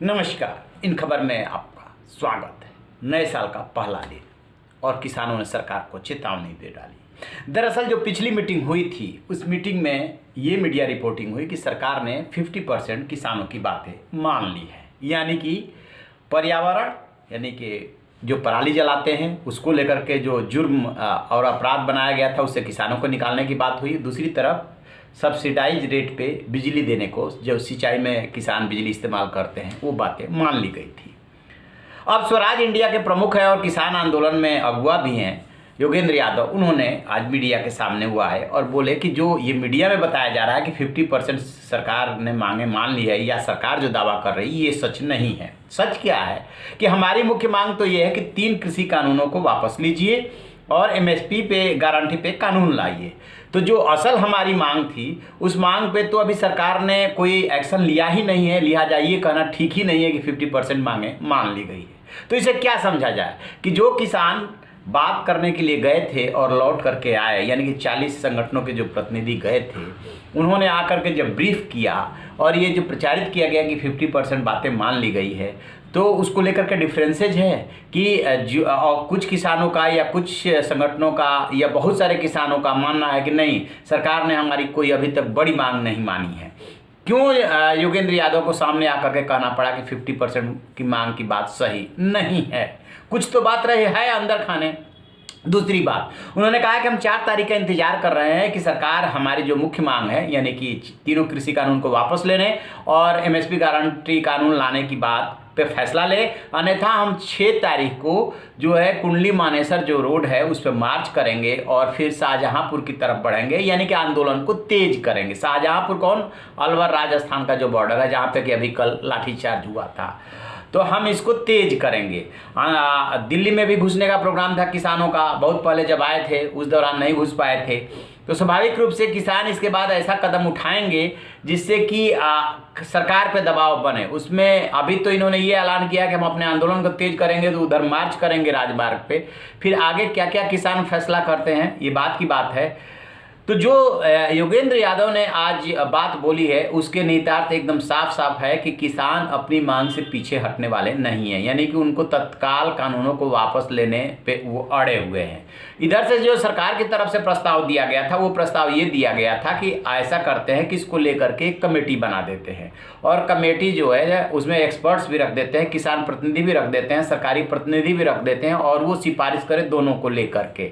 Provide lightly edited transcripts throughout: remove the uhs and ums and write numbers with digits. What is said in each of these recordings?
नमस्कार। इन खबर में आपका स्वागत है। नए साल का पहला दिन और किसानों ने सरकार को चेतावनी दे डाली। दरअसल जो पिछली मीटिंग हुई थी उस मीटिंग में ये मीडिया रिपोर्टिंग हुई कि सरकार ने 50% किसानों की बातें मान ली है, यानी कि पर्यावरण यानी कि जो पराली जलाते हैं उसको लेकर के जो जुर्म और अपराध बनाया गया था उससे किसानों को निकालने की बात हुई। दूसरी तरफ सब्सिडाइज रेट पे बिजली देने को, जो सिंचाई में किसान बिजली इस्तेमाल करते हैं, वो बातें मान ली गई थी। अब स्वराज इंडिया के प्रमुख हैं और किसान आंदोलन में अगुवा भी हैं योगेंद्र यादव, उन्होंने आज मीडिया के सामने हुआ है और बोले कि जो ये मीडिया में बताया जा रहा है कि 50% सरकार ने मांगे मान ली है या सरकार जो दावा कर रही है ये सच नहीं है। सच क्या है कि हमारी मुख्य मांग तो ये है कि 3 कृषि कानूनों को वापस लीजिए और एमएसपी पे गारंटी पे कानून लाइए। तो जो असल हमारी मांग थी उस मांग पे तो अभी सरकार ने कोई एक्शन लिया ही नहीं है, लिहाजा ये कहना ठीक ही नहीं है कि 50% मांगे मान ली गई है। तो इसे क्या समझा जाए कि जो किसान बात करने के लिए गए थे और लौट करके आए, यानी कि 40 संगठनों के जो प्रतिनिधि गए थे, उन्होंने आकर के जब ब्रीफ किया और ये जो प्रचारित किया गया कि 50% बातें मान ली गई है, तो उसको लेकर के डिफरेंसेज है कि कुछ किसानों का या कुछ संगठनों का या बहुत सारे किसानों का मानना है कि नहीं, सरकार ने हमारी कोई अभी तक बड़ी मांग नहीं मानी है। क्यों योगेंद्र यादव को सामने आकर के कहना पड़ा कि 50% की मांग की बात सही नहीं है? कुछ तो बात रही है अंदर खाने। दूसरी बात, उन्होंने कहा कि हम 4 तारीख का इंतजार कर रहे हैं कि सरकार हमारी जो मुख्य मांग है यानी कि तीनों कृषि कानून को वापस लेने और एमएसपी गारंटी कानून लाने की बात पे फैसला ले, अन्यथा हम 6 तारीख को जो है कुंडली मानेसर जो रोड है उस पर मार्च करेंगे और फिर शाहजहांपुर की तरफ बढ़ेंगे, यानी कि आंदोलन को तेज करेंगे। शाहजहांपुर कौन? अलवर राजस्थान का जो बॉर्डर है जहाँ पे कि अभी कल लाठीचार्ज हुआ था। तो हम इसको तेज करेंगे। दिल्ली में भी घुसने का प्रोग्राम था किसानों का, बहुत पहले जब आए थे उस दौरान नहीं घुस पाए थे। तो स्वाभाविक रूप से किसान इसके बाद ऐसा कदम उठाएंगे जिससे कि सरकार पे दबाव बने। उसमें अभी तो इन्होंने ये ऐलान किया कि हम अपने आंदोलन को तेज करेंगे, तो उधर मार्च करेंगे राजमार्ग पे। फिर आगे क्या क्या किसान फैसला करते हैं ये बात की बात है। तो जो योगेंद्र यादव ने आज बात बोली है उसके निहितार्थ एकदम साफ साफ है कि किसान अपनी मांग से पीछे हटने वाले नहीं हैं, यानी कि उनको तत्काल कानूनों को वापस लेने पे वो अड़े हुए हैं। इधर से जो सरकार की तरफ से प्रस्ताव दिया गया था वो प्रस्ताव ये दिया गया था कि ऐसा करते हैं कि इसको लेकर के एक कमेटी बना देते हैं और कमेटी जो है उसमें एक्सपर्ट्स भी रख देते हैं, किसान प्रतिनिधि भी रख देते हैं, सरकारी प्रतिनिधि भी रख देते हैं और वो सिफारिश करें दोनों को लेकर के।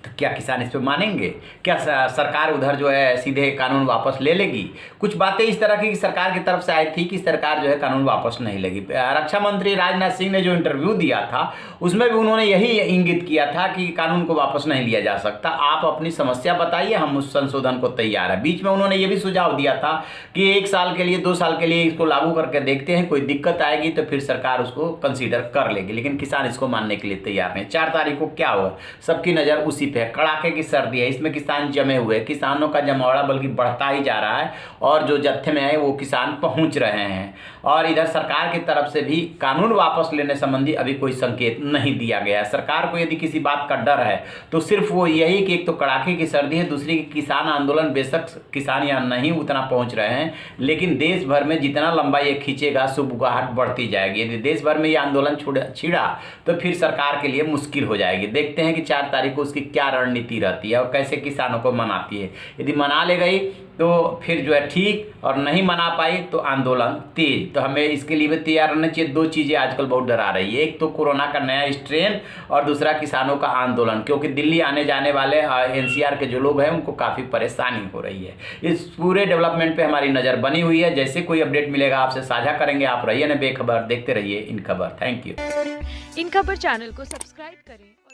तो क्या किसान इस पे मानेंगे? क्या सरकार उधर जो है सीधे कानून वापस ले लेगी? कुछ बातें इस तरह की सरकार की तरफ से आई थी कि सरकार जो है कानून वापस नहीं लेगी। रक्षा मंत्री राजनाथ सिंह ने जो इंटरव्यू दिया था उसमें भी उन्होंने यही इंगित किया था कि कानून को वापस नहीं लिया जा सकता, आप अपनी समस्या बताइए, हम उस संशोधन को तैयार है। बीच में उन्होंने ये भी सुझाव दिया था कि 1 साल के लिए 2 साल के लिए इसको लागू करके देखते हैं, कोई दिक्कत आएगी तो फिर सरकार उसको कंसीडर कर लेगी, लेकिन किसान इसको मानने के लिए तैयार नहीं। 4 तारीख को क्या हुआ? सबकी नज़र उसी पे है। कड़ाके की सर्दी है, इसमें किसान जमे हुए, किसानों का जमावड़ा बल्कि बढ़ता ही जा रहा है और जो जत्थे में है वो किसान पहुंच रहे हैं। और इधर सरकार की तरफ से भी कानून वापस लेने संबंधी अभी कोई संकेत नहीं दिया गया है। सरकार को यदि किसी बात का डर है तो सिर्फ वो यही कि एक तो कड़ाके की सर्दी है, दूसरी कि किसान आंदोलन, बेशक किसान यहाँ नहीं उतना पहुँच रहे हैं, लेकिन देश भर में जितना लंबा ये खींचेगा सुबुगाहट बढ़ती जाएगी। यदि देश भर में ये आंदोलन छिड़ा तो फिर सरकार के लिए मुश्किल हो जाएगी। देखते हैं कि 4 तारीख को उसकी क्या रणनीति रहती है और कैसे किसानों को मनाती है। यदि मना ले गई तो फिर जो है ठीक, और नहीं मना पाई तो आंदोलन तेज। तो हमें इसके लिए भी तैयार रहना चाहिए। 2 चीज़ें आजकल बहुत डरा रही है, एक तो कोरोना का नया स्ट्रेन और दूसरा किसानों का आंदोलन, क्योंकि दिल्ली आने जाने वाले एनसीआर के जो लोग हैं उनको काफ़ी परेशानी हो रही है। इस पूरे डेवलपमेंट पे हमारी नज़र बनी हुई है। जैसे कोई अपडेट मिलेगा आपसे साझा करेंगे। आप रहिए ना बेखबर, देखते रहिए इन खबर। Thank you. इन खबर चैनल को सब्सक्राइब करें।